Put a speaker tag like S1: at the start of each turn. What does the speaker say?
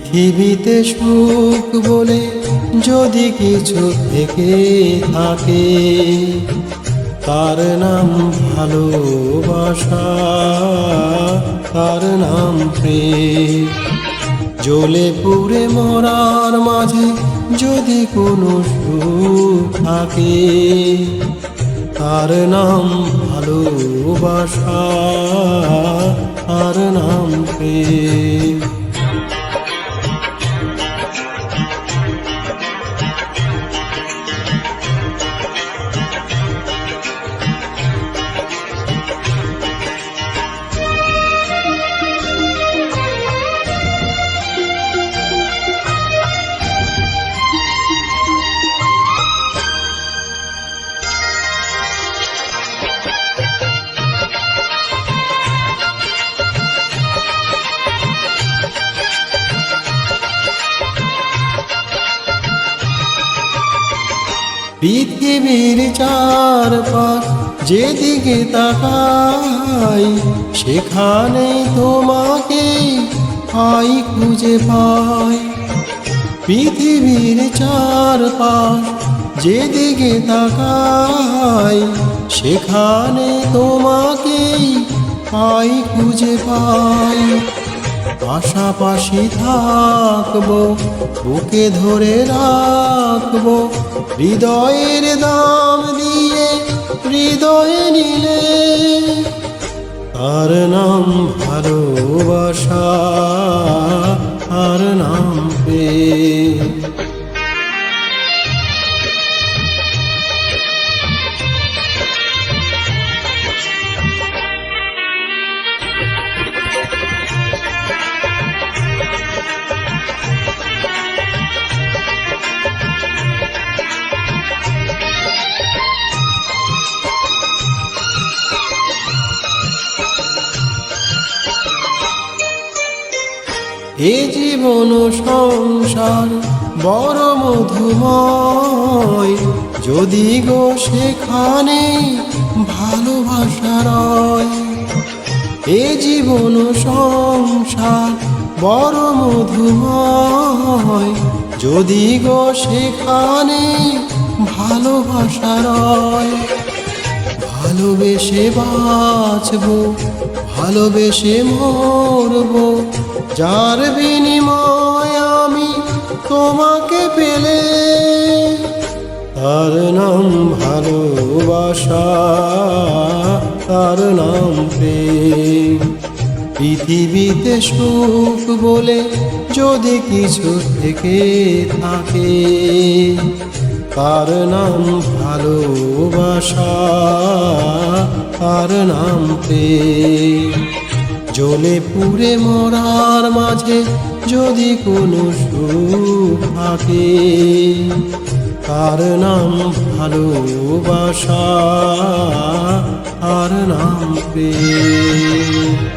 S1: পৃথিবীতে সুখ বলে যদি কিছু থেকে থাকে, তার নাম ভালোবাসা, তার নাম প্রেম। জ্বলে পুড়ে মরার মাঝে যদি কোনো সুখ থাকে, তার নাম ভালোবাসা, তার নাম প্রেম। পৃথিবীর চারপাশ যেদিকে তাকাই, সেখানে তোমাকে পাই, খুঁজে পাই। পৃথিবীর চারপাশ যেদিকে তাকাই, সেখানে তোমাকে পাই, খুঁজে পাই। পাশাপাশি থাকবো, বুকে ধরে রাখবো, হৃদয়ের দাম দিয়ে হৃদয়ে নিলে, তার নাম ভালোবাসা, তার নাম প্রেম। এ জীবন সংসার বড় মধুময়, যদি গো সেখানে ভালোবাসা রয়। এ জীবন সংসার বড় মধুময়, যদি গো সেখানে ভালোবাসা রয়। ভালোবেসে বাঁচবো, ভালোবেসে মরবো, যার বিনিময় আমি তোমাকে পেলে, তার নাম ভালোবাসা, তার নাম প্রেম। পৃথিবীতে সুখ বলে যদি কিছু থেকে থাকে, তার নাম ভালোবাসা, তার নাম প্রেম। জ্বলে পুড়ে মরার মাঝে যদি কোনো সুখ থাকে, তার নাম ভালোবাসা, তার নাম প্রেম।